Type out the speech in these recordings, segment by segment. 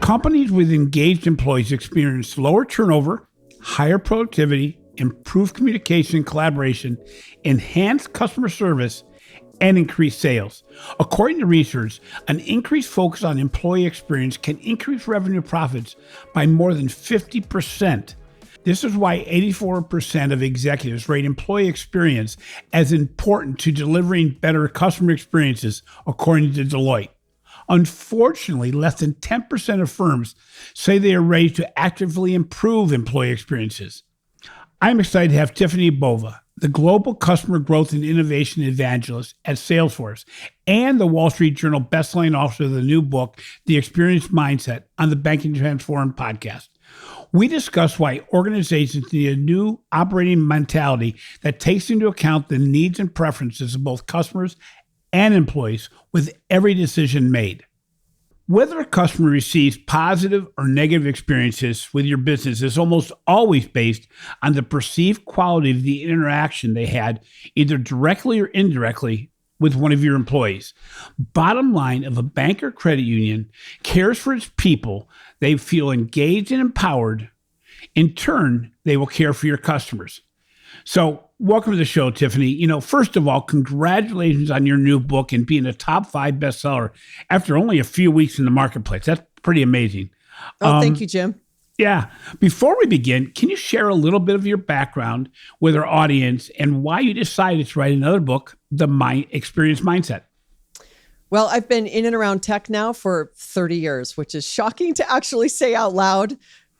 Companies with engaged employees experience lower turnover, higher productivity, improved communication and collaboration, enhanced customer service, and increased sales. According to research, an increased focus on employee experience can increase revenue profits by more than 50%. This is why 84% of executives rate employee experience as important to delivering better customer experiences, according to Deloitte. Unfortunately, less than 10% of firms say they are ready to actively improve employee experiences. I'm excited to have Tiffani Bova, the Global Customer Growth and Innovation Evangelist at Salesforce and the Wall Street Journal bestselling author of the new book, The Experience Mindset, on the Banking Transformed podcast. We discuss why organizations need a new operating mentality that takes into account the needs and preferences of both customers and employees with every decision made. Whether a customer receives positive or negative experiences with your business is almost always based on the perceived quality of the interaction they had, either directly or indirectly, with one of your employees. Bottom line, if a bank or credit union cares for its people, they feel engaged and empowered. In turn, they will care for your customers. So welcome to the show, Tiffani. First of all, congratulations on your new book and being a top 5 bestseller after only a few weeks in the marketplace. That's pretty amazing. Thank you, Jim. Yeah. Before we begin, can you share a little bit of your background with our audience and why you decided to write another book, The Experience Mindset? Well, I've been in and around tech now for 30 years, which is shocking to actually say out loud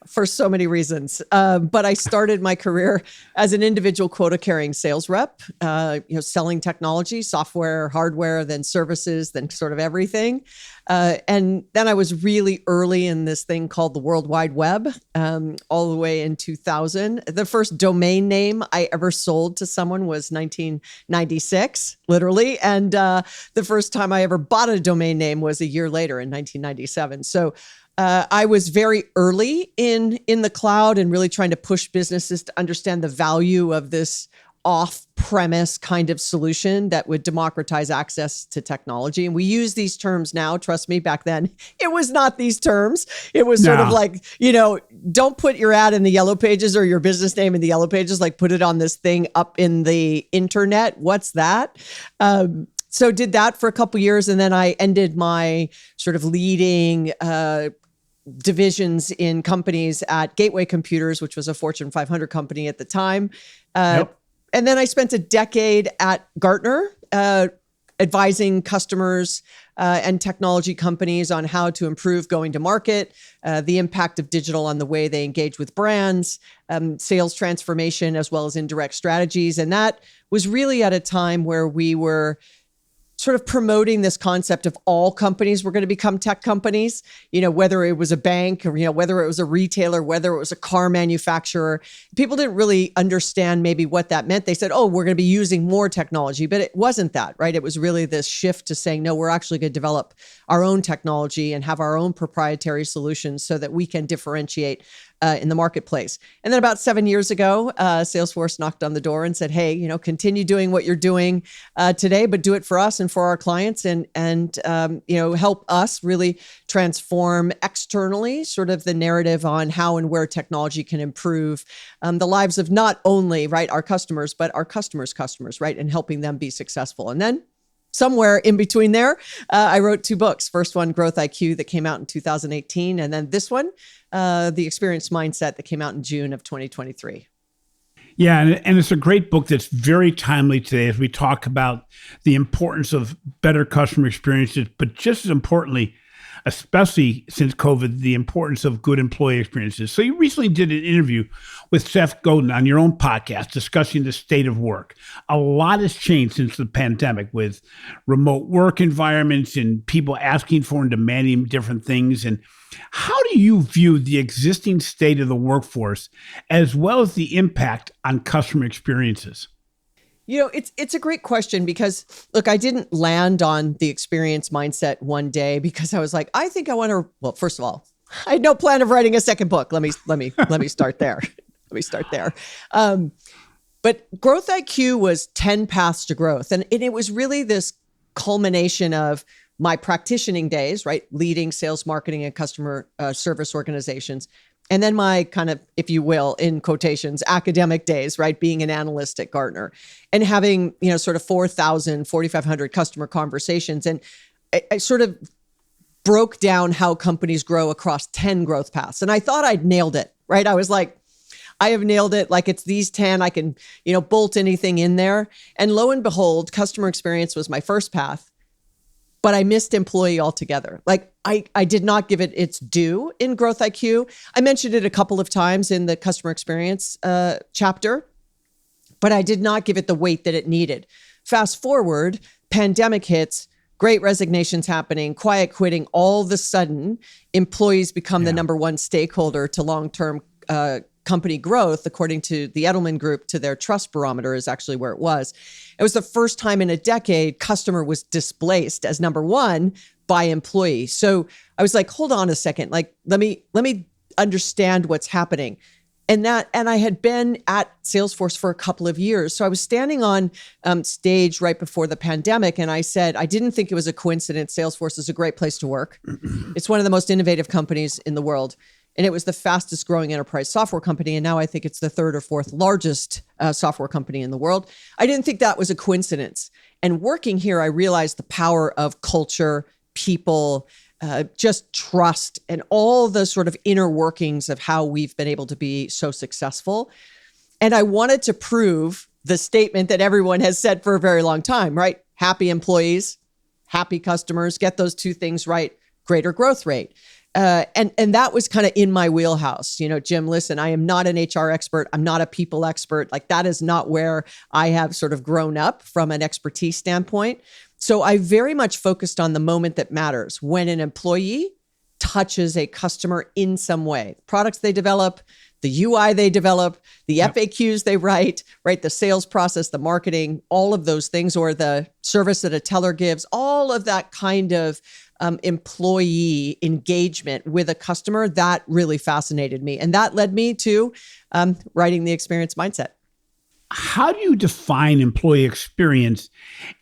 for so many reasons. But I started my career as an individual quota-carrying sales rep, selling technology, software, hardware, then services, then sort of everything. And then I was really early in this thing called the World Wide Web, all the way in 2000. The first domain name I ever sold to someone was 1996, literally. And the first time I ever bought a domain name was a year later in 1997. So I was very early in the cloud and really trying to push businesses to understand the value of this off-premise kind of solution that would democratize access to technology. And we use these terms now. Trust me, back then, it was not these terms. It was sort of like, don't put your ad in the yellow pages or your business name in the yellow pages, like put it on this thing up in the internet. What's that? So did that for a couple of years. And then I ended my sort of leading divisions in companies at Gateway Computers, which was a Fortune 500 company at the time. And then I spent a decade at Gartner, advising customers and technology companies on how to improve going to market, the impact of digital on the way they engage with brands, sales transformation, as well as indirect strategies. And that was really at a time where we were sort of promoting this concept of all companies were going to become tech companies, whether it was a bank or, whether it was a retailer, whether it was a car manufacturer. People didn't really understand maybe what that meant. They said, oh, we're going to be using more technology, but it wasn't that, right? It was really this shift to saying, no, we're actually going to develop our own technology and have our own proprietary solutions so that we can differentiate in the marketplace. And then about 7 years ago, Salesforce knocked on the door and said, hey, continue doing what you're doing today, but do it for us and for our clients and help us really transform externally sort of the narrative on how and where technology can improve the lives of not only, right, our customers, but our customers' customers, right, and helping them be successful. And then somewhere in between there, I wrote 2 books. First one, Growth IQ, that came out in 2018. And then this one, The Experience Mindset, that came out in June of 2023. Yeah, and it's a great book that's very timely today as we talk about the importance of better customer experiences, but just as importantly, especially since COVID, the importance of good employee experiences. So you recently did an interview with Seth Godin on your own podcast discussing the state of work. A lot has changed since the pandemic with remote work environments and people asking for and demanding different things. And how do you view the existing state of the workforce as well as the impact on customer experiences? It's a great question because, look, I didn't land on the experience mindset one day because I was like, I think I want to. Well, first of all, I had no plan of writing a second book. Let me start there. But Growth IQ was 10 paths to growth, and it was really this culmination of my practitioning days, right? Leading sales, marketing, and customer service organizations. And then my kind of, if you will, in quotations, academic days, right? Being an analyst at Gartner and having, sort of 4,000, 4,500 customer conversations. And I sort of broke down how companies grow across 10 growth paths. And I thought I'd nailed it, right? I was like, I have nailed it. Like it's these 10, I can, bolt anything in there. And lo and behold, customer experience was my first path, but I missed employee altogether. Like I did not give it its due in Growth IQ. I mentioned it a couple of times in the customer experience chapter, but I did not give it the weight that it needed. Fast forward, pandemic hits, great resignations happening, quiet quitting. All of a sudden, employees become the number one stakeholder to long-term company growth, according to the Edelman Group, to their trust barometer is actually where it was. It was the first time in a decade customer was displaced as number one by employee. So I was like, hold on a second. Like, let me understand what's happening. And I had been at Salesforce for a couple of years. So I was standing on stage right before the pandemic. And I said, I didn't think it was a coincidence. Salesforce is a great place to work. It's one of the most innovative companies in the world. And it was the fastest growing enterprise software company. And now I think it's the third or fourth largest software company in the world. I didn't think that was a coincidence. And working here, I realized the power of culture, people, just trust, and all the sort of inner workings of how we've been able to be so successful. And I wanted to prove the statement that everyone has said for a very long time, right? Happy employees, happy customers, get those two things right, greater growth rate. And that was kind of in my wheelhouse. Jim, listen, I am not an HR expert. I'm not a people expert. Like that is not where I have sort of grown up from an expertise standpoint. So I very much focused on the moment that matters when an employee touches a customer in some way. Products they develop, the UI they develop, the FAQs they write, right? The sales process, the marketing, all of those things, or the service that a teller gives, all of that kind of employee engagement with a customer, that really fascinated me. And that led me to writing the experience mindset. How do you define employee experience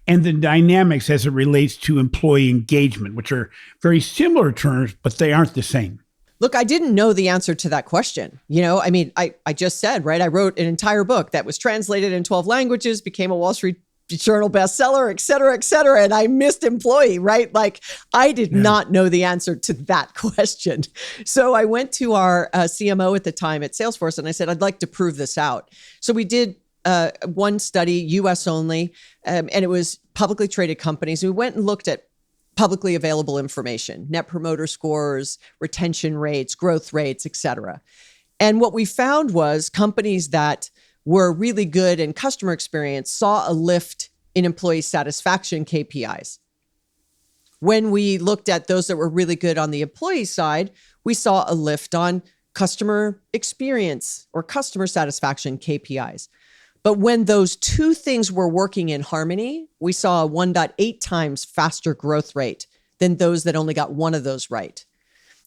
and the dynamics as it relates to employee engagement, which are very similar terms, but they aren't the same? Look, I didn't know the answer to that question. I just said, right? I wrote an entire book that was translated in 12 languages, became a Wall Street Journal bestseller, et cetera, et cetera. And I missed employee, right? Like I did not know the answer to that question. So I went to our CMO at the time at Salesforce and I said, I'd like to prove this out. So we did one study, US only, and it was publicly traded companies. We went and looked at publicly available information, net promoter scores, retention rates, growth rates, et cetera. And what we found was companies that were really good in customer experience saw a lift in employee satisfaction KPIs. When we looked at those that were really good on the employee side, we saw a lift on customer experience or customer satisfaction KPIs. But when those two things were working in harmony, we saw a 1.8 times faster growth rate than those that only got one of those right.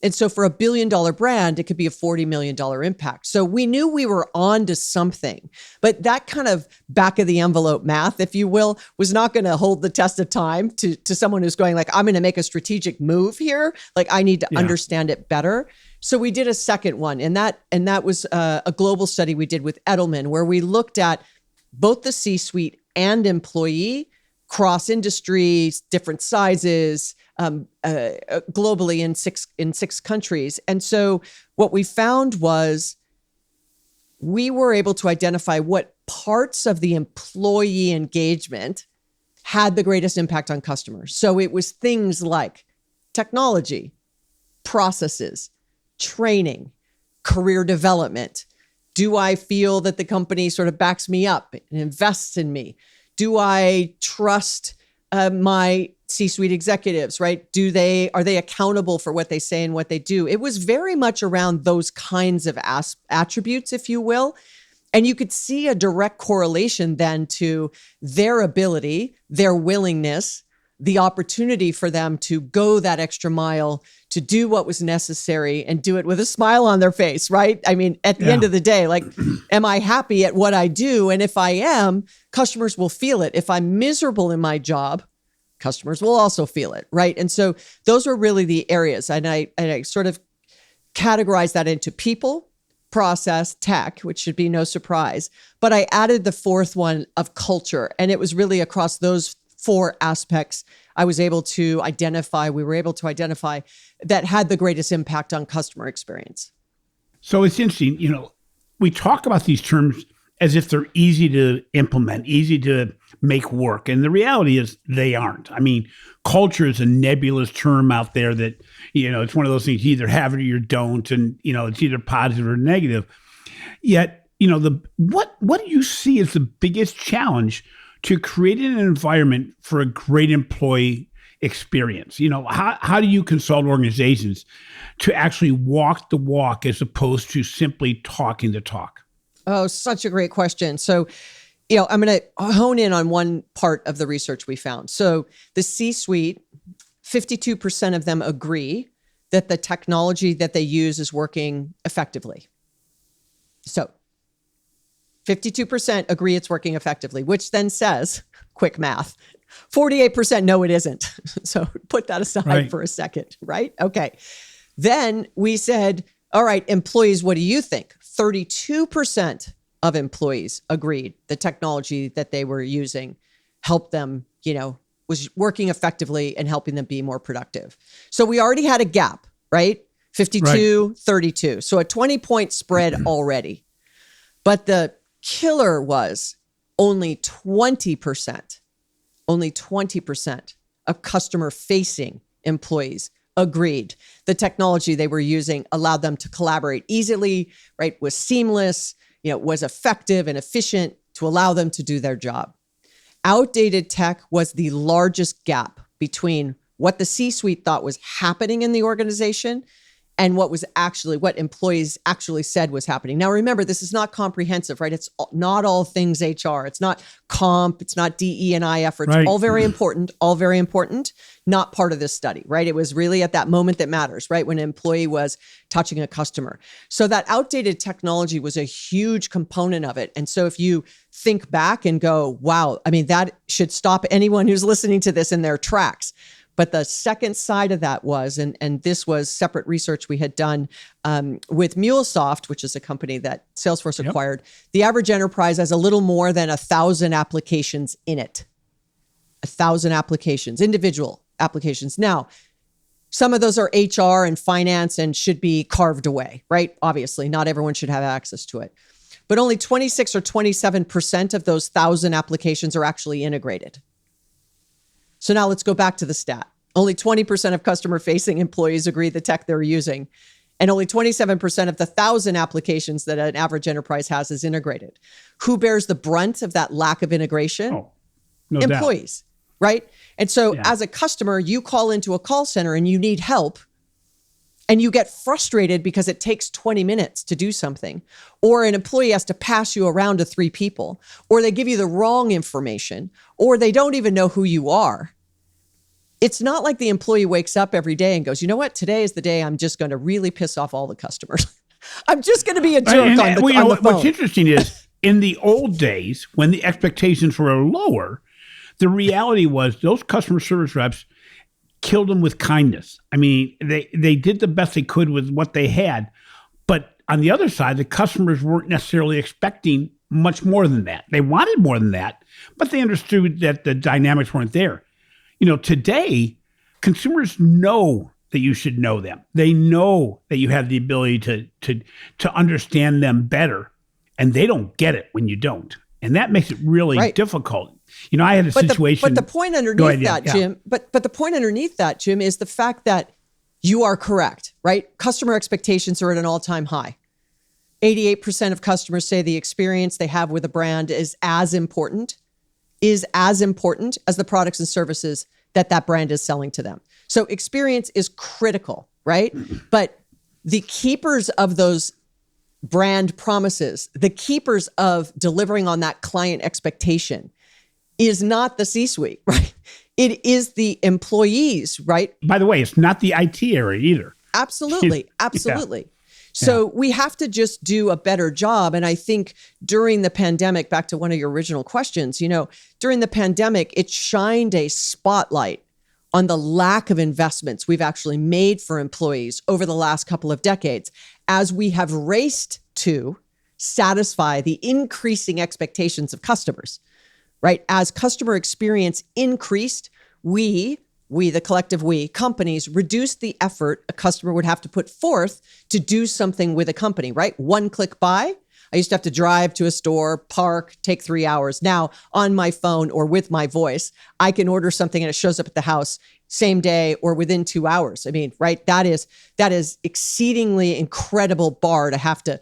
And so for $1 billion brand, it could be a $40 million impact. So we knew we were on to something, but that kind of back of the envelope math, if you will, was not going to hold the test of time to someone who's going like, I'm going to make a strategic move here. Like I need to understand it better. So we did a second one. And that was a global study we did with Edelman, where we looked at both the C-suite and employee, cross industries, different sizes, globally in six countries. And so what we found was we were able to identify what parts of the employee engagement had the greatest impact on customers. So it was things like technology, processes, training, career development. Do I feel that the company sort of backs me up and invests in me? Do I trust my C-suite executives, right? Are they accountable for what they say and what they do? It was very much around those kinds of attributes, if you will. And you could see a direct correlation then to their ability, their willingness, the opportunity for them to go that extra mile, to do what was necessary and do it with a smile on their face, right? I mean, at the end of the day, like, am I happy at what I do? And if I am, customers will feel it. If I'm miserable in my job, customers will also feel it, right? And so those were really the areas. And I sort of categorize that into people, process, tech, which should be no surprise. But I added the fourth one of culture. And it was really across those four aspects we were able to identify that had the greatest impact on customer experience. So it's interesting, we talk about these terms as if they're easy to implement, easy to make work. And the reality is they aren't. I mean, culture is a nebulous term out there that, it's one of those things, you either have it or you don't. And, it's either positive or negative. Yet, what do you see as the biggest challenge to creating an environment for a great employee experience? How do you consult organizations to actually walk the walk as opposed to simply talking the talk? Oh, such a great question. So, I'm going to hone in on one part of the research we found. So the C-suite, 52% of them agree that the technology that they use is working effectively. So 52% agree it's working effectively, which then says, quick math, 48% no, it isn't. So put that aside for a second, right? Okay. Then we said, all right, employees, what do you think? 32% of employees agreed the technology that they were using helped them, was working effectively and helping them be more productive. So we already had a gap, right? 52, 32. So a 20-point spread already. But the killer was only 20% of customer-facing employees agreed the technology they were using allowed them to collaborate easily, right? Was seamless, was effective and efficient to allow them to do their job. Outdated tech was the largest gap between what the C-suite thought was happening in the organization and what employees actually said was happening. Now, remember, this is not comprehensive, right? It's not all things HR. It's not comp. It's not DE&I efforts. Right. All very important, not part of this study, right? It was really at that moment that matters, right? When an employee was touching a customer. So that outdated technology was a huge component of it. And so if you think back and go, wow, that should stop anyone who's listening to this in their tracks. But the second side of that was, and this was separate research we had done with MuleSoft, which is a company that Salesforce acquired. The average enterprise has a little more than 1,000 applications in it. 1,000 applications, individual applications. Now, some of those are HR and finance and should be carved away, right? Obviously, not everyone should have access to it. But only 26 or 27% of those 1,000 applications are actually integrated. So now let's go back to the stat. Only 20% of customer-facing employees agree the tech they're using, and only 27% of the 1,000 applications that an average enterprise has is integrated. Who bears the brunt of that lack of integration? Oh, no employees, doubt. Right? And so as a customer, you call into a call center and you need help, and you get frustrated because it takes 20 minutes to do something, or an employee has to pass you around to 3 people, or they give you the wrong information, or they don't even know who you are. It's not like the employee wakes up every day and goes, you know what, today is the day I'm just going to really piss off all the customers. I'm just going to be a jerk on the phone. What's interesting is in the old days, when the expectations were lower, the reality was those customer service reps killed them with kindness. They did the best they could with what they had. But on the other side, the customers weren't necessarily expecting much more than that. They wanted more than that, but they understood that the dynamics weren't there. Today, consumers know that you should know them. They know that you have the ability to understand them better, and they don't get it when you don't. And that makes it really difficult. I had a situation. But the point underneath that, Jim, but the point underneath that, Jim, is the fact that you are correct, right? Customer expectations are at an all-time high. 88% of customers say the experience they have with a brand is as important as the products and services that brand is selling to them. So experience is critical, right? But the keepers of those brand promises, the keepers of delivering on that client expectation is not the C-suite, right? It is the employees, right? By the way, it's not the IT area either. Absolutely. So we have to just do a better job. And I think during the pandemic, back to one of your original questions, during the pandemic, it shined a spotlight on the lack of investments we've actually made for employees over the last couple of decades, as we have raced to satisfy the increasing expectations of customers, right? As customer experience increased, we, the collective we, companies, reduced the effort a customer would have to put forth to do something with a company, right? One click buy. I used to have to drive to a store, park, take 3 hours. Now, on my phone or with my voice, I can order something and it shows up at the house same day or within 2 hours. I mean, right? That is exceedingly incredible bar to have to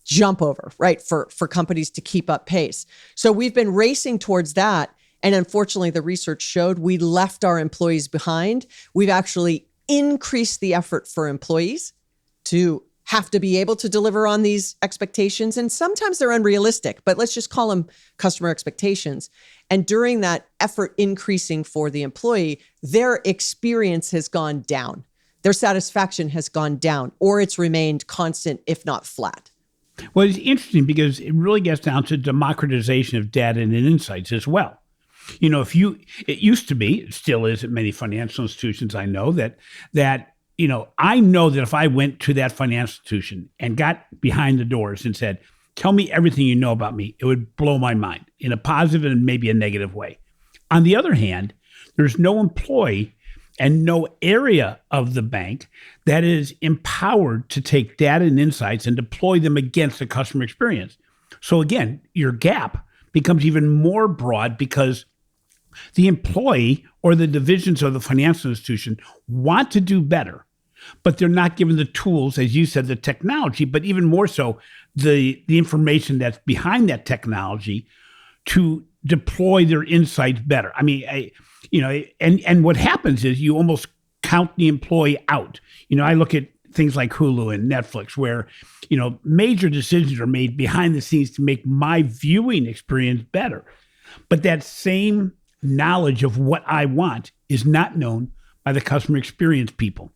jump over, right? For companies to keep up pace. So we've been racing towards that. And unfortunately, the research showed we left our employees behind. We've actually increased the effort for employees to have to be able to deliver on these expectations. And sometimes they're unrealistic, but let's just call them customer expectations. And during that effort increasing for the employee, their experience has gone down. Their satisfaction has gone down, or it's remained constant, if not flat. Well, it's interesting because it really gets down to democratization of data and insights as well. It used to be, it still is at many financial institutions, I know that I know that if I went to that financial institution and got behind the doors and said, tell me everything you know about me, it would blow my mind in a positive and maybe a negative way. On the other hand, there's no employee and no area of the bank that is empowered to take data and insights and deploy them against the customer experience. So again, your gap becomes even more broad because the employee or the divisions of the financial institution want to do better, but they're not given the tools, as you said, the technology, but even more so, the information that's behind that technology to deploy their insights better. I mean, and what happens is you almost count the employee out. I look at things like Hulu and Netflix where, major decisions are made behind the scenes to make my viewing experience better. But that same knowledge of what I want is not known by the customer experience people,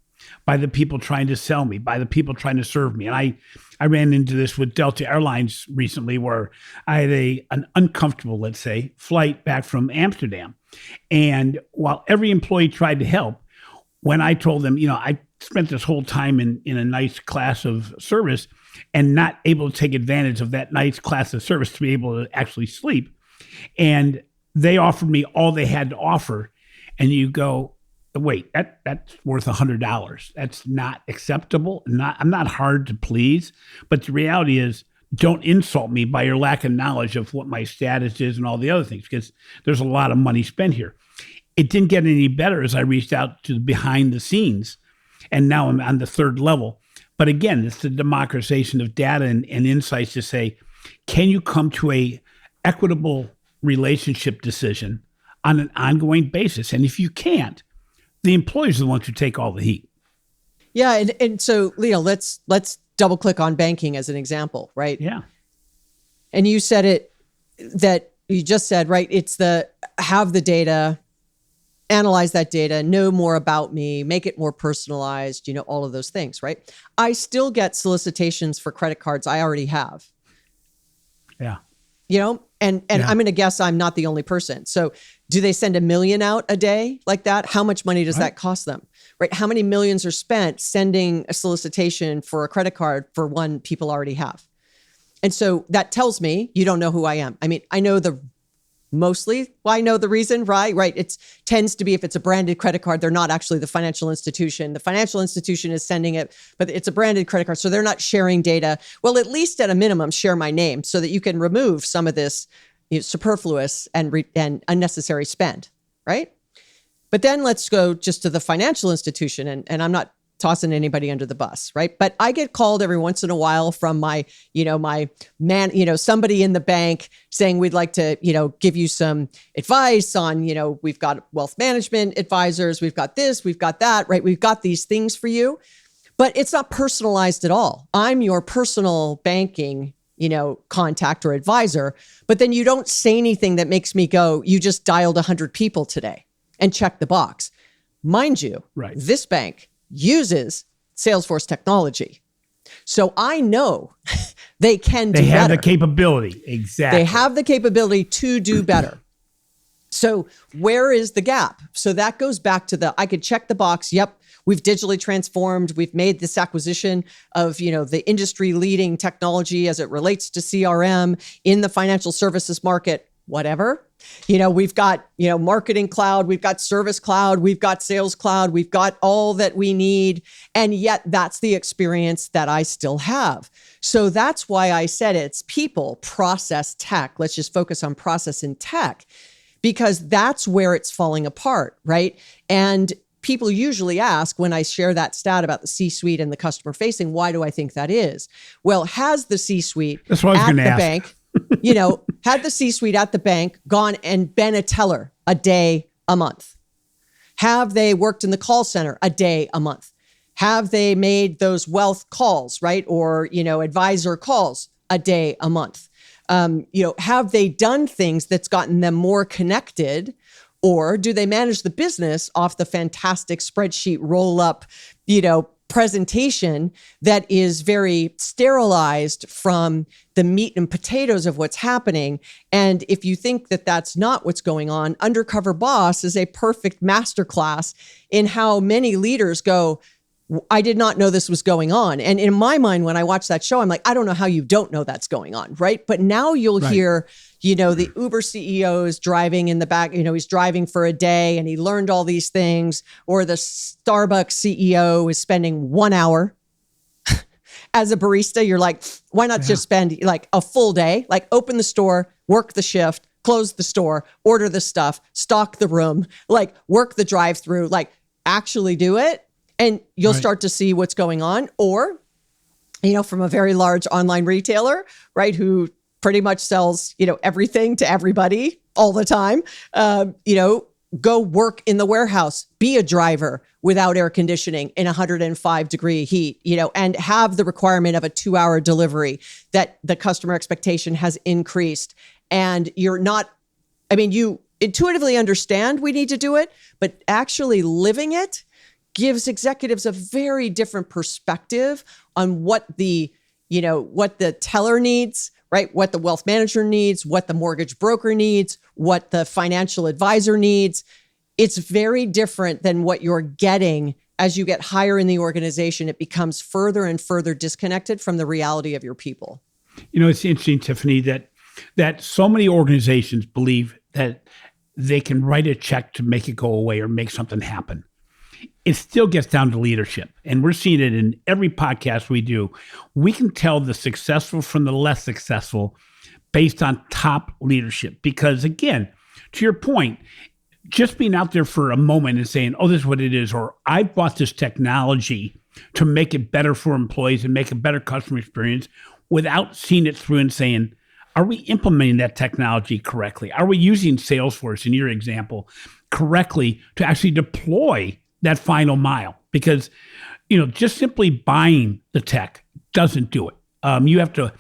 by the people trying to sell me, by the people trying to serve me. And I ran into this with Delta Airlines recently where I had an uncomfortable, let's say, flight back from Amsterdam. And while every employee tried to help, when I told them, I spent this whole time in a nice class of service and not able to take advantage of that nice class of service to be able to actually sleep. And they offered me all they had to offer. And you go, wait, that's worth $100. That's not acceptable. I'm not hard to please. But the reality is, don't insult me by your lack of knowledge of what my status is and all the other things, because there's a lot of money spent here. It didn't get any better as I reached out to the behind the scenes. And now I'm on the third level. But again, it's the democratization of data and insights to say, can you come to a equitable relationship decision on an ongoing basis? And if you can't, the employers are the ones who take all the heat. Yeah. And so, Leo, let's double click on banking as an example, right? Yeah. And you said it, that you just said, right? It's have the data, analyze that data, know more about me, make it more personalized, all of those things, right? I still get solicitations for credit cards I already have. Yeah. And I'm going to guess I'm not the only person. So do they send 1 million out a day like that? How much money does that cost them, right? How many millions are spent sending a solicitation for a credit card for one people already have? And so that tells me you don't know who I am. I mean, I know I know the reason, right? Right. It tends to be if it's a branded credit card, they're not actually the financial institution. The financial institution is sending it, but it's a branded credit card. So they're not sharing data. Well, at least at a minimum, share my name so that you can remove some of this superfluous and unnecessary spend, right? But then let's go just to the financial institution. And I'm not tossing anybody under the bus, right? But I get called every once in a while from my man, somebody in the bank saying, we'd like to, give you some advice on, we've got wealth management advisors, we've got this, we've got that, right? We've got these things for you, but it's not personalized at all. I'm your personal banking, contact or advisor, but then you don't say anything that makes me go, you just dialed 100 people today and check the box. Mind you, right. This bank uses Salesforce technology. So I know they can do better. They have the capability. Exactly. They have the capability to do better. So where is the gap? So that goes back to I could check the box. Yep. We've digitally transformed. We've made this acquisition of, the industry leading technology as it relates to CRM in the financial services market, whatever. We've got, marketing cloud, we've got service cloud, we've got sales cloud, we've got all that we need. And yet that's the experience that I still have. So that's why I said it's people, process, tech. Let's just focus on process and tech, because that's where it's falling apart, right? And people usually ask when I share that stat about the C-suite and the customer facing, why do I think that is? Well, has the C-suite at the bank, had the C-suite at the bank gone and been a teller a day, a month? Have they worked in the call center a day, a month? Have they made those wealth calls, right? Or, advisor calls a day, a month? Have they done things that's gotten them more connected? Or do they manage the business off the fantastic spreadsheet roll up, presentation that is very sterilized from the meat and potatoes of what's happening? And if you think that that's not what's going on, Undercover Boss is a perfect masterclass in how many leaders go, I did not know this was going on. And in my mind, when I watch that show, I'm like, I don't know how you don't know that's going on, right? But now you'll hear, the Uber CEO is driving in the back, he's driving for a day and he learned all these things. Or the Starbucks CEO is spending 1 hour as a barista. You're like, why not just spend like a full day, like open the store, work the shift, close the store, order the stuff, stock the room, like work the drive-through, like actually do it. And you'll start to see what's going on. Or, from a very large online retailer, right, who pretty much sells, everything to everybody all the time, go work in the warehouse, be a driver without air conditioning in 105-degree heat, and have the requirement of a 2-hour delivery that the customer expectation has increased. And you're not, you intuitively understand we need to do it, but actually living it gives executives a very different perspective on what the teller needs, right? What the wealth manager needs, what the mortgage broker needs, what the financial advisor needs. It's very different than what you're getting as you get higher in the organization. It becomes further and further disconnected from the reality of your people. It's interesting, Tiffani, that so many organizations believe that they can write a check to make it go away or make something happen. It still gets down to leadership. And we're seeing it in every podcast we do. We can tell the successful from the less successful based on top leadership. Because again, to your point, just being out there for a moment and saying, oh, this is what it is, or I bought this technology to make it better for employees and make a better customer experience without seeing it through and saying, are we implementing that technology correctly? Are we using Salesforce, in your example, correctly to actually deploy that final mile? Because, just simply buying the tech doesn't do it. You have to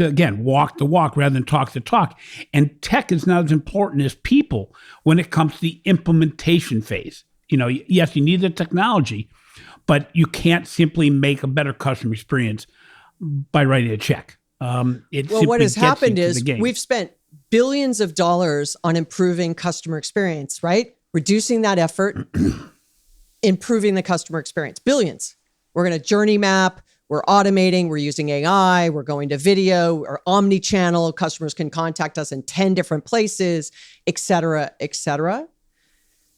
again, walk the walk rather than talk the talk. And tech is not as important as people when it comes to the implementation phase. Yes, you need the technology, but you can't simply make a better customer experience by writing a check. What has happened is we've spent billions of dollars on improving customer experience, right? Reducing that effort, improving the customer experience. Billions. We're going to journey map. We're automating. We're using AI. We're going to video or omni-channel. Customers can contact us in 10 different places, et cetera, et cetera.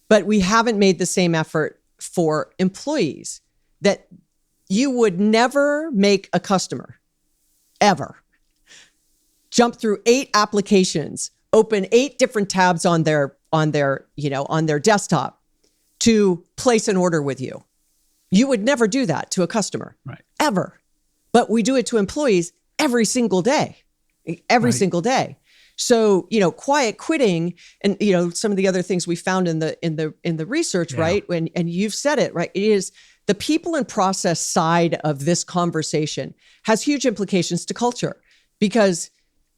But we haven't made the same effort for employees. That you would never make a customer ever jump through 8 applications, open 8 different tabs on their desktop to place an order with you. You would never do that to a customer, right? Ever. But we do it to employees every single day, single day. So, quiet quitting and, some of the other things we found in the research, right? And you've said it, right? It is the people and process side of this conversation has huge implications to culture, because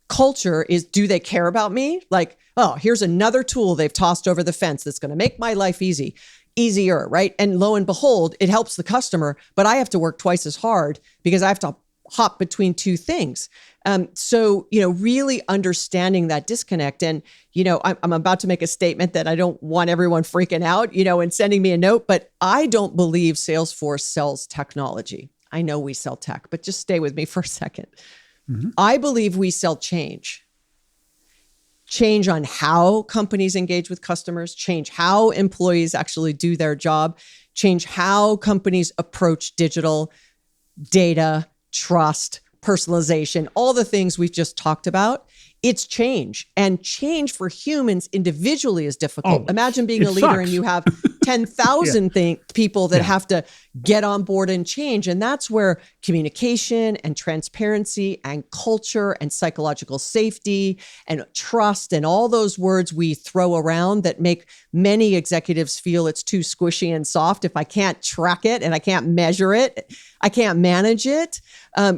culture is, do they care about me? Like, oh, here's another tool they've tossed over the fence that's going to make my life easy. easier, right? And lo and behold, it helps the customer, but I have to work twice as hard because I have to hop between two things. So, really understanding that disconnect. And, I'm about to make a statement that I don't want everyone freaking out, and sending me a note, but I don't believe Salesforce sells technology. I know we sell tech, but just stay with me for a second. Mm-hmm. I believe we sell change on how companies engage with customers, change how employees actually do their job, change how companies approach digital, data, trust, personalization, all the things we've just talked about. It's change. And change for humans individually is difficult. Imagine being a leader sucks. and you have 10,000 people that have to get on board and change. And that's where communication and transparency and culture and psychological safety and trust and all those words we throw around that make many executives feel it's too squishy and soft. If I can't track it and I can't measure it, I can't manage it.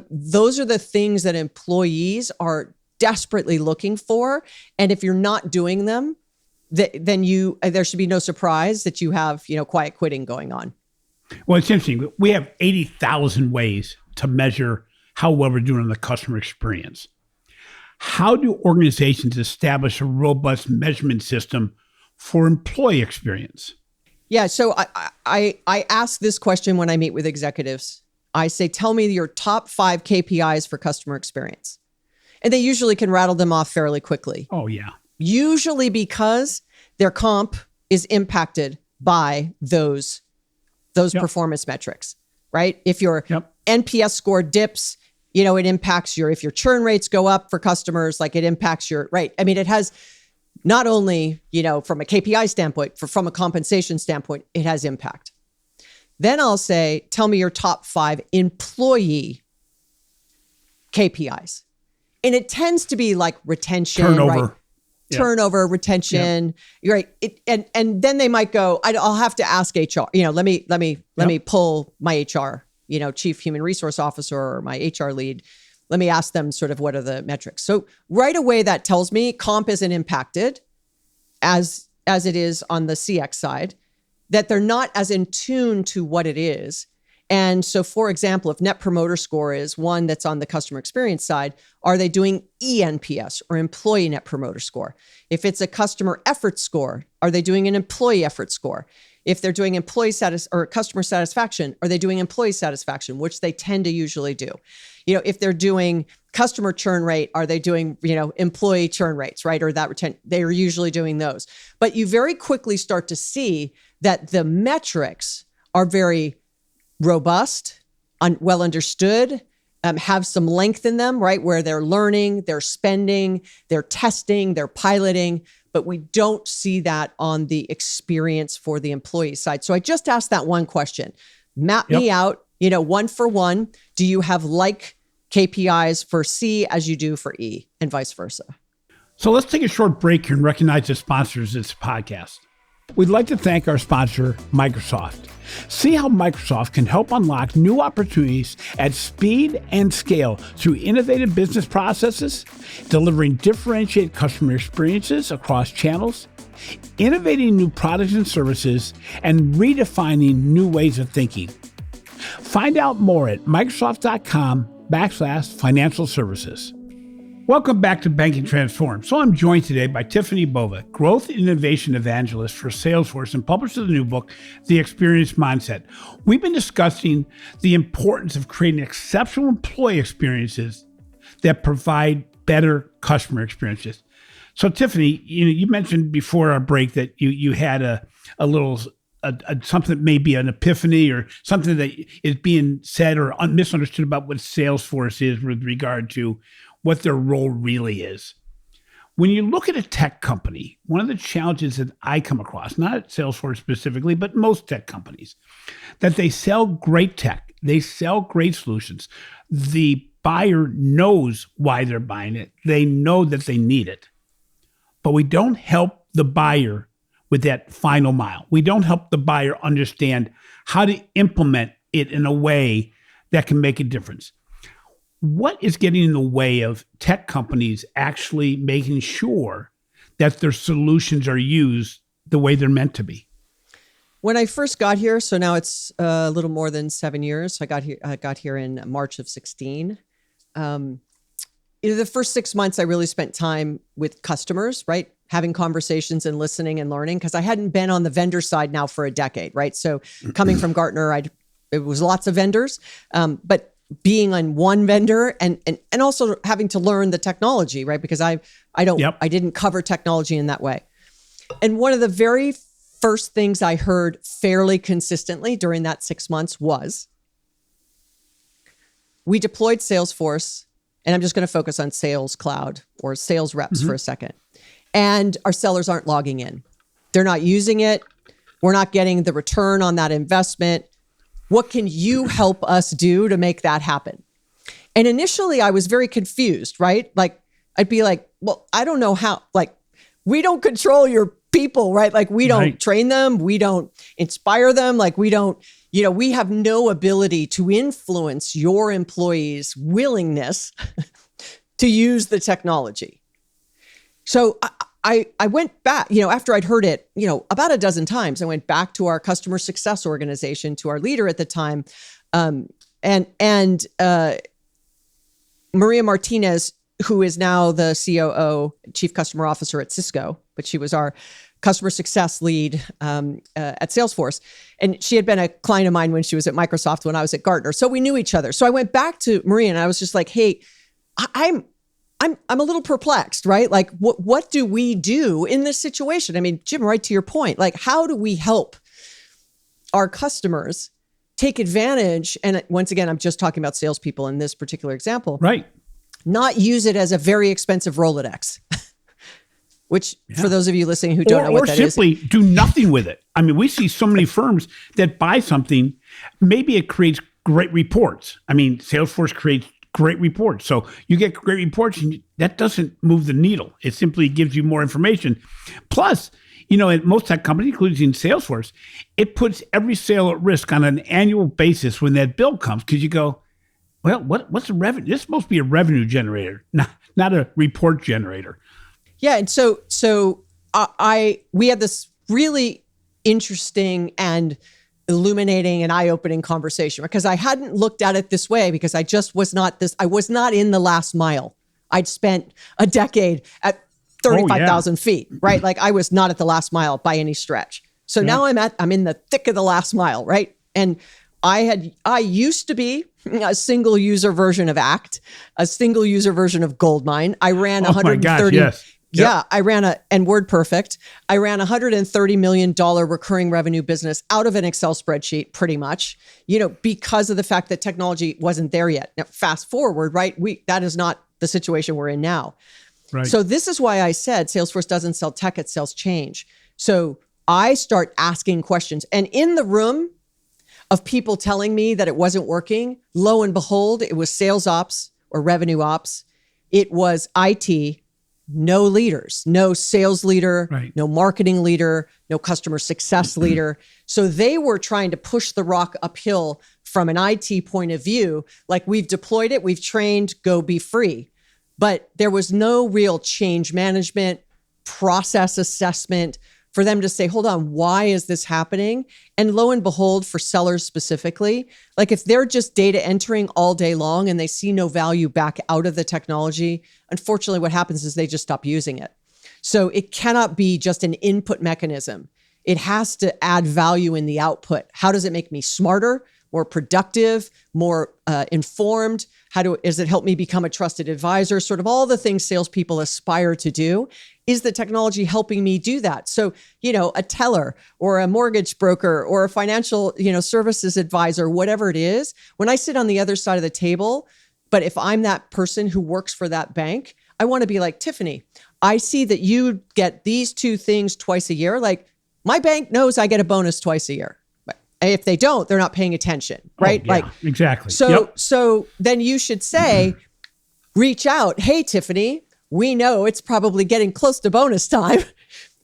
Those are the things that employees are desperately looking for. And if you're not doing them, then there should be no surprise that you have, quiet quitting going on. Well, it's interesting. We have 80,000 ways to measure how well we're doing on the customer experience. How do organizations establish a robust measurement system for employee experience? Yeah. So I ask this question when I meet with executives. I say, tell me your top 5 KPIs for customer experience. And they usually can rattle them off fairly quickly. Oh, yeah. Usually because their comp is impacted by those performance metrics, right? If your NPS score dips, it impacts if your churn rates go up for customers, like it impacts right? I mean, it has not only, from a KPI standpoint, from a compensation standpoint, it has impact. Then I'll say, tell me your top 5 employee KPIs. And it tends to be like retention, turnover. Right? Turnover, retention, right? And then they might go, I'll have to ask HR. Let me pull my HR, chief human resource officer or my HR lead. Let me ask them sort of what are the metrics. So right away, that tells me comp isn't impacted as it is on the CX side, that they're not as in tune to what it is. And so, for example, if Net Promoter Score is one that's on the customer experience side, are they doing eNPS or Employee Net Promoter Score? If it's a customer effort score, are they doing an employee effort score? If they're doing employee status or customer satisfaction, are they doing employee satisfaction, which they tend to usually do? If they're doing customer churn rate, are they doing, employee churn rates, right? Or that retention, they're usually doing those. But you very quickly start to see that the metrics are very robust, well understood, have some length in them, right? Where they're learning, they're spending, they're testing, they're piloting, but we don't see that on the experience for the employee side. So I just asked that one question. Map me out, one for one. Do you have like KPIs for C as you do for E and vice versa? So let's take a short break here and recognize the sponsors of this podcast. We'd like to thank our sponsor, Microsoft. See how Microsoft can help unlock new opportunities at speed and scale through innovative business processes, delivering differentiated customer experiences across channels, innovating new products and services, and redefining new ways of thinking. Find out more at Microsoft.com/financial services. Welcome back to Banking Transformed. So I'm joined today by Tiffani Bova, Growth and Innovation Evangelist for Salesforce and publisher of the new book, The Experience Mindset. We've been discussing the importance of creating exceptional employee experiences that provide better customer experiences. So Tiffani, you mentioned before our break that you had a little something that may be an epiphany or something that is being said or misunderstood about what Salesforce is with regard to what their role really is. When you look at a tech company, one of the challenges that I come across, not at Salesforce specifically, but most tech companies, that they sell great tech, they sell great solutions. The buyer knows why they're buying it. They know that they need it. But we don't help the buyer with that final mile. We don't help the buyer understand how to implement it in a way that can make a difference. What is getting in the way of tech companies actually making sure that their solutions are used the way they're meant to be? When I first got here, so now it's a little more than 7 years. I got here in March of 16. The first 6 months, I really spent time with customers, right? Having conversations and listening and learning, because I hadn't been on the vendor side now for a decade, right? So coming from Gartner, it was lots of vendors, but being on one vendor and also having to learn the technology, right? Because I didn't cover technology in that way. And one of the very first things I heard fairly consistently during that 6 months was, we deployed Salesforce, and I'm just going to focus on Sales Cloud or sales reps for a second. And our sellers aren't logging in. They're not using it. We're not getting the return on that investment. What can you help us do to make that happen? And initially I was very confused, right? Like, I'd be like, well, I don't know how, like, we don't control your people, right? Like, we don't train them. We don't inspire them. Like, we don't, we have no ability to influence your employees' willingness to use the technology. So I went back, after I'd heard it, about a dozen times, I went back to our customer success organization, to our leader at the time. And Maria Martinez, who is now the COO, Chief Customer Officer at Cisco, but she was our customer success lead at Salesforce. And she had been a client of mine when she was at Microsoft, when I was at Gartner. So we knew each other. So I went back to Maria and I was just like, hey, I'm a little perplexed, right? Like, what do we do in this situation? I mean, Jim, right to your point, like, how do we help our customers take advantage? And once again, I'm just talking about salespeople in this particular example. Right. Not use it as a very expensive Rolodex, which for those of you listening who don't know what that is. Or simply do nothing with it. I mean, we see so many firms that buy something, maybe it creates great reports. I mean, Salesforce creates great reports. So you get great reports and that doesn't move the needle. It simply gives you more information. Plus, at most tech companies, including Salesforce, it puts every sale at risk on an annual basis when that bill comes, because you go, well, what's the revenue? This is supposed to be a revenue generator, not a report generator. Yeah. And so we had this really interesting and illuminating and eye-opening conversation, because I hadn't looked at it this way, because I was not in the last mile. I'd spent a decade at 35,000 feet, right? Like, I was not at the last mile by any stretch. So now I'm in the thick of the last mile, right? And I used to be a single user version of Act, a single user version of Goldmine. I ran 130. Yeah, I ran and WordPerfect. I ran $130 million recurring revenue business out of an Excel spreadsheet, pretty much, because of the fact that technology wasn't there yet. Now, fast forward, right? That is not the situation we're in now. Right. So this is why I said Salesforce doesn't sell tech, it sells change. So I start asking questions, and in the room of people telling me that it wasn't working, lo and behold, it was sales ops or revenue ops. It was IT. No leaders, no sales leader, no marketing leader, no customer success leader. So they were trying to push the rock uphill from an IT point of view, like, we've deployed it, we've trained, go be free. But there was no real change management, process assessment for them to say, hold on, why is this happening? And lo and behold, for sellers specifically, like, if they're just data entering all day long and they see no value back out of the technology, unfortunately, what happens is they just stop using it. So it cannot be just an input mechanism. It has to add value in the output. How does it make me smarter, more productive, more informed? Does it help me become a trusted advisor? Sort of all the things salespeople aspire to do. Is the technology helping me do that? So, a teller or a mortgage broker or a financial, services advisor, whatever it is, when I sit on the other side of the table, but if I'm that person who works for that bank, I want to be like, Tiffani, I see that you get these two things twice a year. Like, my bank knows I get a bonus twice a year. If they don't, they're not paying attention, right? Oh, yeah, exactly. So then you should say, reach out. Hey, Tiffani, we know it's probably getting close to bonus time.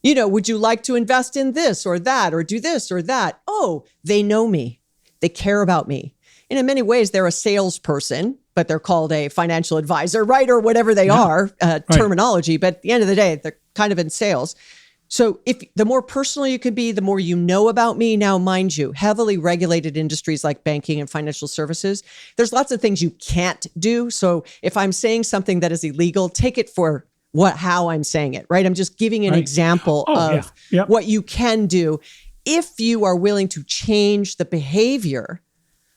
Would you like to invest in this or that, or do this or that? Oh, they know me. They care about me. And in many ways, they're a salesperson, but they're called a financial advisor, right? Or whatever they are, terminology. But at the end of the day, they're kind of in sales. So if the more personal you could be, the more you know about me. Now, mind you, heavily regulated industries like banking and financial services, there's lots of things you can't do. So if I'm saying something that is illegal, take it for how I'm saying it, right? I'm just giving an example of what you can do if you are willing to change the behavior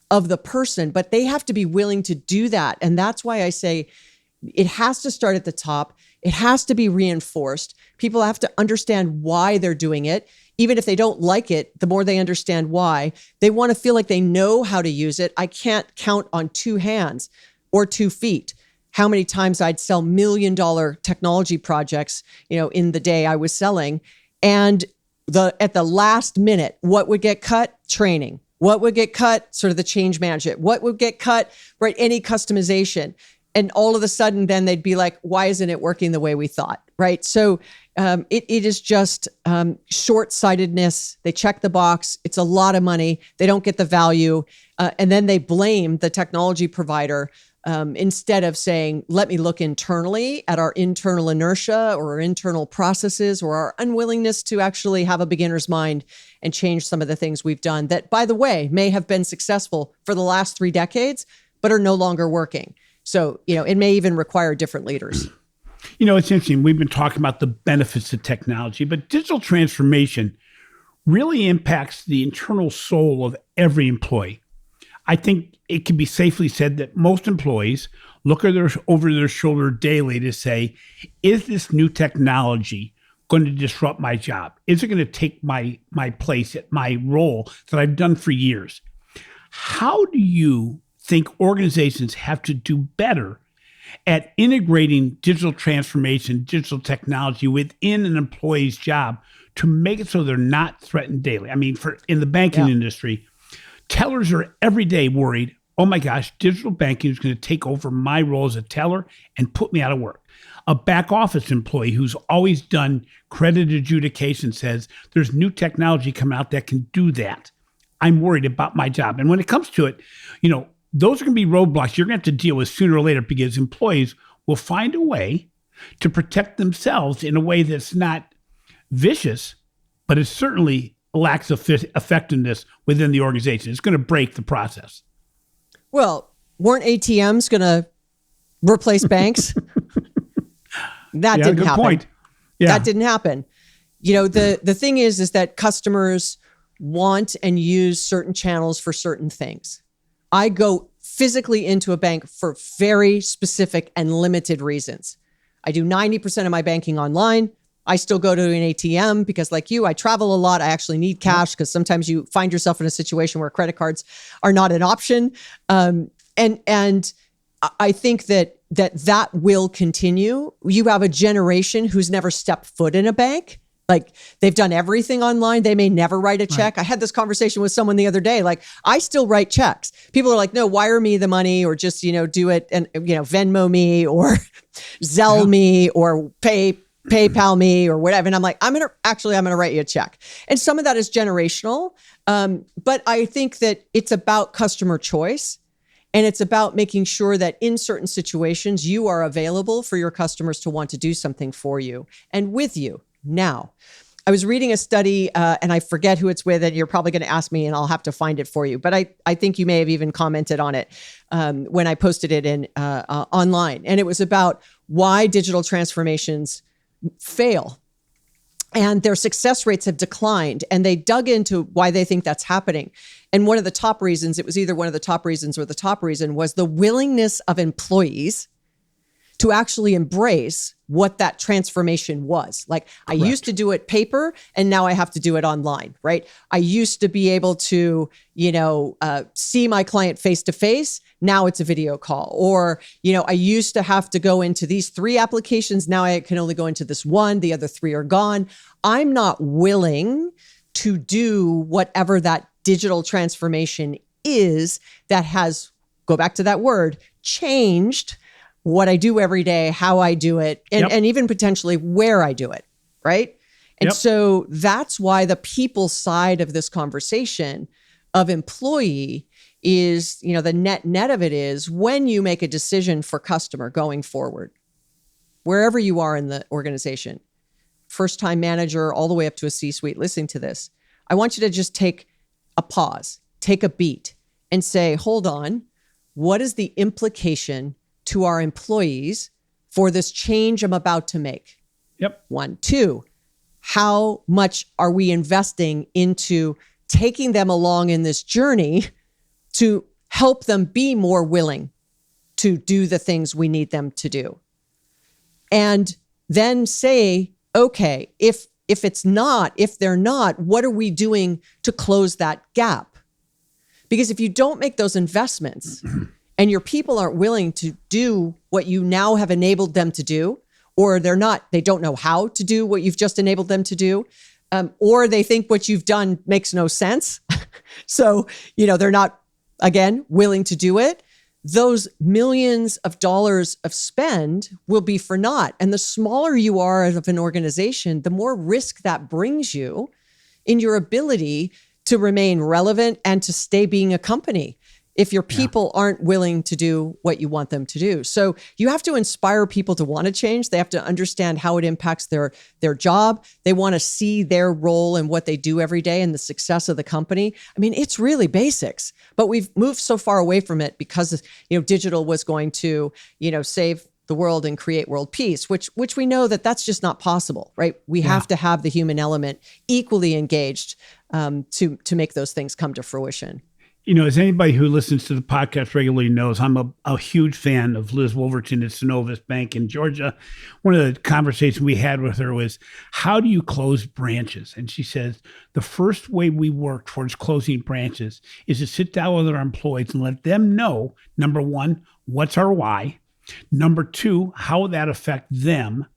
of the person, but they have to be willing to do that. And that's why I say it has to start at the top. It has to be reinforced. People have to understand why they're doing it. Even if they don't like it, the more they understand why, they want to feel like they know how to use it. I can't count on 2 hands or 2 feet how many times I'd sell $1 million technology projects, in the day I was selling. And at the last minute, what would get cut? Training. What would get cut? Sort of the change management. What would get cut? Right? Any customization. And all of a sudden, then they'd be like, why isn't it working the way we thought? Right. So it is just short-sightedness. They check the box. It's a lot of money. They don't get the value. And then they blame the technology provider instead of saying, let me look internally at our internal inertia or our internal processes or our unwillingness to actually have a beginner's mind and change some of the things we've done that, by the way, may have been successful for the last 3 decades, but are no longer working. So, it may even require different leaders. It's interesting. We've been talking about the benefits of technology, but digital transformation really impacts the internal soul of every employee. I think it can be safely said that most employees look over their shoulder daily to say, is this new technology going to disrupt my job? Is it going to take my place at my role that I've done for years? How do you think organizations have to do better at integrating digital transformation, digital technology within an employee's job to make it so they're not threatened daily? I mean, in the banking industry, tellers are every day worried, oh my gosh, digital banking is going to take over my role as a teller and put me out of work. A back office employee who's always done credit adjudication says there's new technology coming out that can do that. I'm worried about my job. And when it comes to it, those are going to be roadblocks you're going to have to deal with sooner or later because employees will find a way to protect themselves in a way that's not vicious, but it certainly lacks effectiveness within the organization. It's going to break the process. Well, weren't ATMs going to replace banks? That didn't good happen. Point. Yeah. That didn't happen. The thing is that customers want and use certain channels for certain things. I go physically into a bank for very specific and limited reasons. I do 90% of my banking online. I still go to an ATM because, like you, I travel a lot. I actually need cash because sometimes you find yourself in a situation where credit cards are not an option. And I think that will continue. You have a generation who's never stepped foot in a bank. Like, they've done everything online. They may never write a check. Right. I had this conversation with someone the other day. Like, I still write checks. People are like, no, wire me the money or just, do it and, Venmo me or Zelle me or PayPal me or whatever. And I'm like, I'm going to write you a check. And some of that is generational. But I think that it's about customer choice. And it's about making sure that in certain situations, you are available for your customers to want to do something for you and with you. Now, I was reading a study, and I forget who it's with, and you're probably going to ask me, and I'll have to find it for you. But I think you may have even commented on it when I posted it in online. And it was about why digital transformations fail. And their success rates have declined. And they dug into why they think that's happening. And one of the top reasons, it was either one of the top reasons or the top reason, was the willingness of employees to actually embrace what that transformation was. Like, I used to do it paper and now I have to do it online, right? I used to be able to, see my client face to face. Now it's a video call. Or, I used to have to go into these 3 applications. Now I can only go into this one. The other 3 are gone. I'm not willing to do whatever that digital transformation is that has, go back to that word, changed what I do every day, how I do it, and even potentially where I do it, right? And so that's why the people side of this conversation of employee is, the net of it is when you make a decision for customer going forward, wherever you are in the organization, first-time manager all the way up to a C-suite listening to this, I want you to just take a pause, take a beat, and say, hold on, what is the implication to our employees for this change I'm about to make? Yep. 1, 2, how much are we investing into taking them along in this journey to help them be more willing to do the things we need them to do? And then say, okay, if they're not, what are we doing to close that gap? Because if you don't make those investments and your people aren't willing to do what you now have enabled them to do, or they don't know how to do what you've just enabled them to do, or they think what you've done makes no sense. So, they're not, again, willing to do it. Those millions of dollars of spend will be for naught. And the smaller you are of an organization, the more risk that brings you in your ability to remain relevant and to stay being a company if your people aren't willing to do what you want them to do. So you have to inspire people to want to change. They have to understand how it impacts their job. They want to see their role and what they do every day and the success of the company. I mean, it's really basics, but we've moved so far away from it because, digital was going to, save the world and create world peace, which we know that's just not possible, right? We have to have the human element equally engaged to make those things come to fruition. As anybody who listens to the podcast regularly knows, I'm a huge fan of Liz Wolverton at Synovus Bank in Georgia. One of the conversations we had with her was, how do you close branches? And she says, the first way we work towards closing branches is to sit down with our employees and let them know, number one, what's our why? Number two, how will that affect them?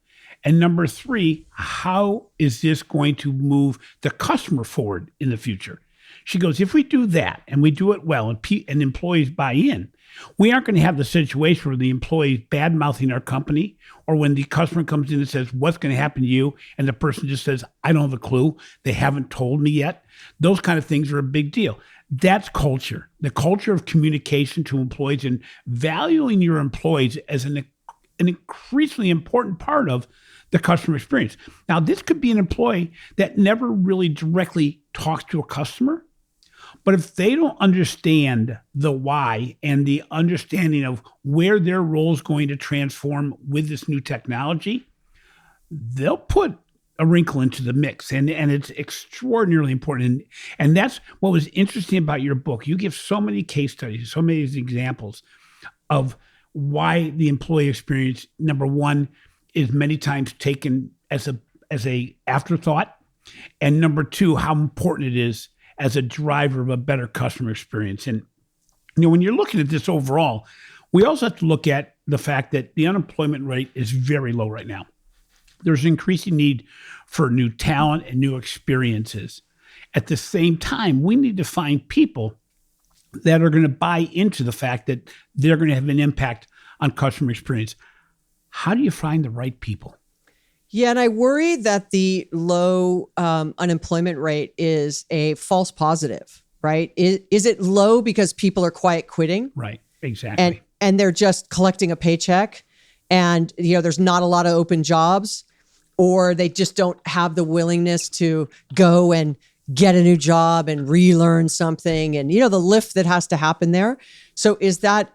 And number three, how is this going to move the customer forward in the future? She goes, if we do that and we do it well and employees buy in, we aren't going to have the situation where the employees bad-mouthing our company, or when the customer comes in and says, what's going to happen to you? And the person just says, I don't have a clue. They haven't told me yet. Those kind of things are a big deal. That's culture, the culture of communication to employees and valuing your employees as an increasingly important part of the customer experience. Now, this could be an employee that never really directly talks to a customer, but if they don't understand the why and the understanding of where their role is going to transform with this new technology, they'll put a wrinkle into the mix. And it's extraordinarily important. And that's what was interesting about your book. You give so many case studies, so many examples of why the employee experience, number one, is many times taken as a afterthought. And number two, how important it is as a driver of a better customer experience. And when you're looking at this overall, we also have to look at the fact that the unemployment rate is very low right now. There's an increasing need for new talent and new experiences. At the same time, we need to find people that are going to buy into the fact that they're going to have an impact on customer experience. How do you find the right people? Yeah, and I worry that the low unemployment rate is a false positive, right? Is it low because people are quiet quitting? Right, exactly. And they're just collecting a paycheck and there's not a lot of open jobs, or they just don't have the willingness to go and get a new job and relearn something, and the lift that has to happen there. So is that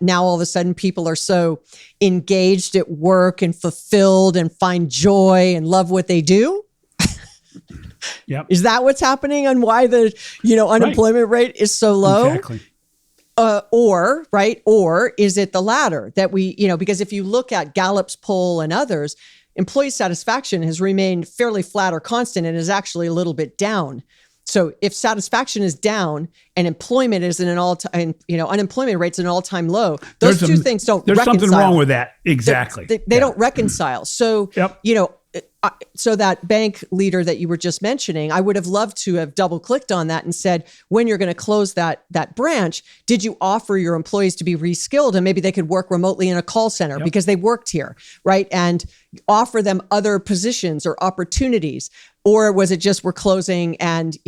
now all of a sudden people are so engaged at work and fulfilled and find joy and love what they do? Yep. Is that what's happening, and why the unemployment rate is so low? Exactly. Or is it the latter that we, because if you look at Gallup's poll and others, employee satisfaction has remained fairly flat or constant and is actually a little bit down. So if satisfaction is down and employment is in an all-time, unemployment rate's an all-time low, those two things don't reconcile. There's something wrong with that. Exactly. They don't reconcile. So, so that bank leader that you were just mentioning, I would have loved to have double-clicked on that and said, when you're going to close that branch, did you offer your employees to be reskilled and maybe they could work remotely in a call center because they worked here, right? And offer them other positions or opportunities. Or was it just we're closing and,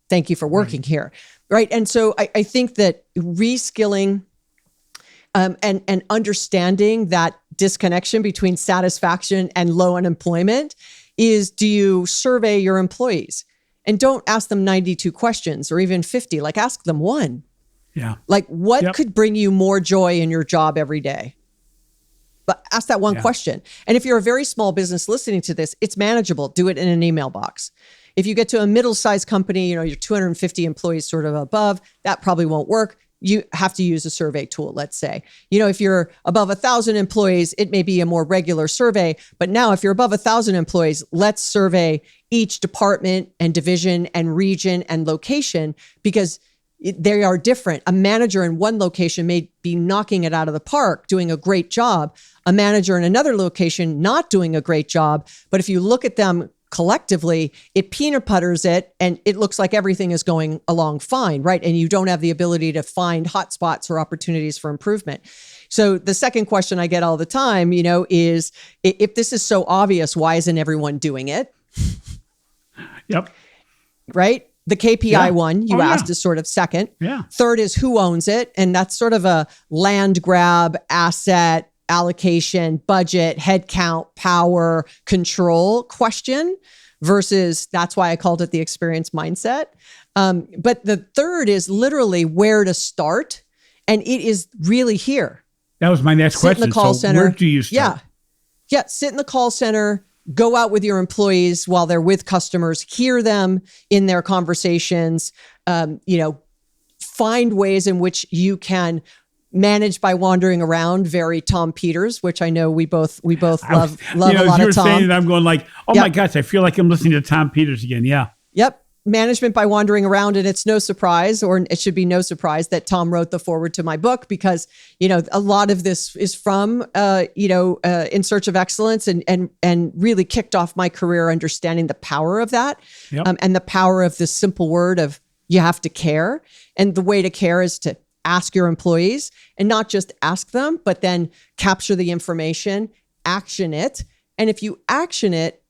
thank you for working here, right? And so I think that reskilling and understanding that disconnection between satisfaction and low unemployment is, do you survey your employees? And don't ask them 92 questions or even 50, like ask them one. Yeah. Like what could bring you more joy in your job every day? But ask that one question. And if you're a very small business listening to this, it's manageable. Do it in an email box. If you get to a middle-sized company, you're 250 employees sort of above, that probably won't work. You have to use a survey tool, let's say. If you're above 1,000 employees, it may be a more regular survey. But now if you're above 1,000 employees, let's survey each department and division and region and location, because they are different. A manager in one location may be knocking it out of the park, doing a great job. A manager in another location not doing a great job. But if you look at them collectively, it peanut butters it and it looks like everything is going along fine, right? And you don't have the ability to find hotspots or opportunities for improvement. So the second question I get all the time, is if this is so obvious, why isn't everyone doing it? Yep. Right? The KPI one you asked is sort of second. Yeah. Third is who owns it. And that's sort of a land grab, asset allocation, budget, headcount, power, control question versus, that's why I called it the experience mindset. But the third is literally where to start. And it is really here. That was my next question. Sit in the call center. Where do you start? Yeah. Sit in the call center. Go out with your employees while they're with customers, hear them in their conversations, find ways in which you can manage by wandering around, very Tom Peters, which I know we both love a lot of Tom. You were saying it, I'm going like, my gosh, I feel like I'm listening to Tom Peters again. Yeah. Yep. Management by wandering around. And it's no surprise, or it should be no surprise, that Tom wrote the foreword to my book, because, a lot of this is from, In Search of Excellence, and really kicked off my career understanding the power of that, and the power of this simple word of you have to care. And the way to care is to ask your employees, and not just ask them, but then capture the information, action it. And if you action it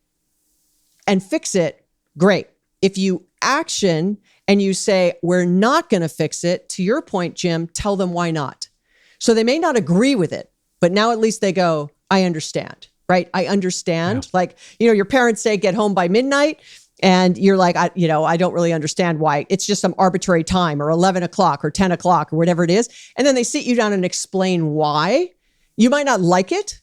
and fix it, great. If you action and you say, we're not going to fix it, to your point, Jim, tell them why not. So they may not agree with it, but now at least they go, I understand, right? I understand. Yeah. Like, your parents say get home by midnight, and you're like, I don't really understand why. It's just some arbitrary time, or 11 o'clock or 10 o'clock or whatever it is. And then they sit you down and explain why. You might not like it,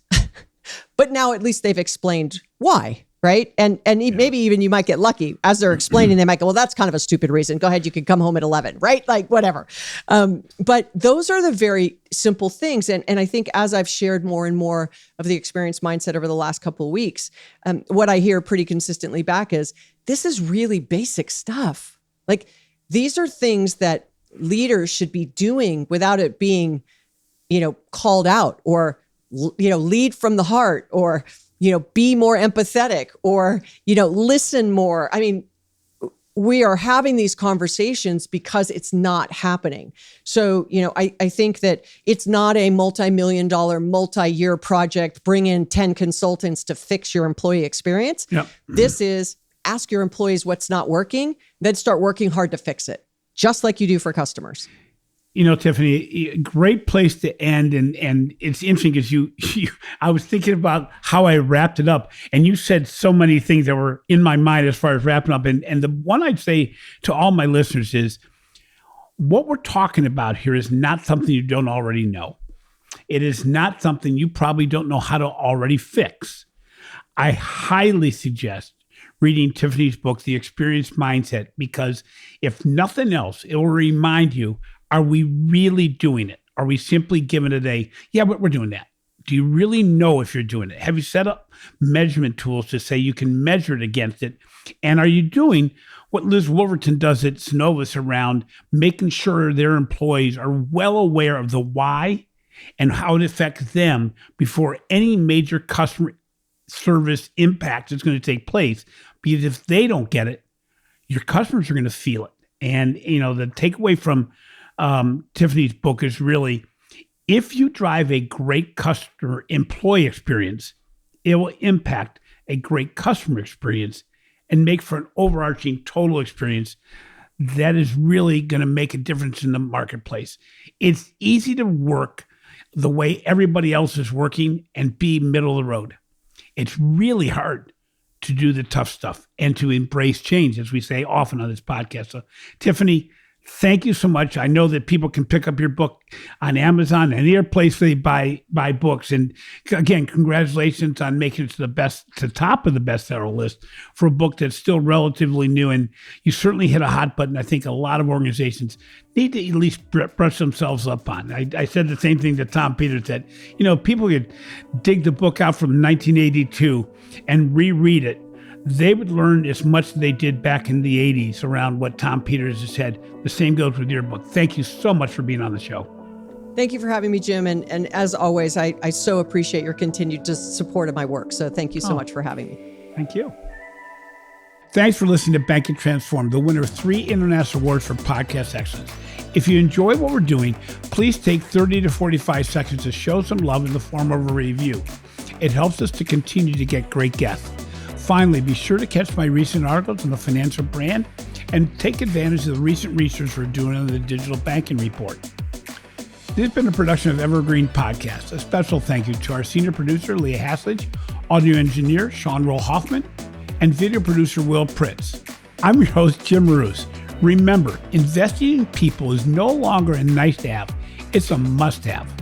but now at least they've explained why. Right. And maybe even you might get lucky as they're explaining. They might go, well, that's kind of a stupid reason. Go ahead. You can come home at 11. Right. Like whatever. But those are the very simple things. And I think as I've shared more and more of the experience mindset over the last couple of weeks, what I hear pretty consistently back is this is really basic stuff. Like these are things that leaders should be doing without it being, called out, or, lead from the heart, or, be more empathetic, or, listen more. I mean, we are having these conversations because it's not happening. So, I think that it's not a multi-million-dollar, multi-year project, bring in 10 consultants to fix your employee experience. Yep. This is ask your employees what's not working, then start working hard to fix it, just like you do for customers. Tiffani, a great place to end. And it's interesting because I was thinking about how I wrapped it up, and you said so many things that were in my mind as far as wrapping up. And the one I'd say to all my listeners is what we're talking about here is not something you don't already know. It is not something you probably don't know how to already fix. I highly suggest reading Tiffani's book, The Experience Mindset, because if nothing else, it will remind you, are we really doing it? Are we simply giving it we're doing that? Do you really know if you're doing it? Have you set up measurement tools to say you can measure it against it? And are you doing what Liz Wolverton does at Synovus around making sure their employees are well aware of the why and how it affects them before any major customer service impact is going to take place? Because if they don't get it, your customers are going to feel it. And, the takeaway from Tiffani's book is really, if you drive a great customer employee experience, it will impact a great customer experience and make for an overarching total experience that is really going to make a difference in the marketplace. It's easy to work the way everybody else is working and be middle of the road. It's really hard to do the tough stuff and to embrace change, as we say often on this podcast. So, Tiffani, thank you so much. I know that people can pick up your book on Amazon, any other place they buy books. And again, congratulations on making it to the top of the bestseller list for a book that's still relatively new. And you certainly hit a hot button I think a lot of organizations need to at least brush themselves up on. I said the same thing to Tom Peters, that, people could dig the book out from 1982 and reread it. They would learn as much as they did back in the 80s around what Tom Peters has said. The same goes with your book. Thank you so much for being on the show. Thank you for having me, Jim. And as always, I so appreciate your continued support of my work. So thank you so much for having me. Thank you. Thanks for listening to Bank and Transform, the winner of 3 international awards for podcast excellence. If you enjoy what we're doing, please take 30 to 45 seconds to show some love in the form of a review. It helps us to continue to get great guests. Finally, be sure to catch my recent articles on the financial brand and take advantage of the recent research we're doing on the Digital Banking Report. This has been a production of Evergreen Podcast. A special thank you to our senior producer, Leah Haslage, audio engineer, Sean Roll Hoffman, and video producer, Will Pritz. I'm your host, Jim Roos. Remember, investing in people is no longer a nice to have, it's a must have.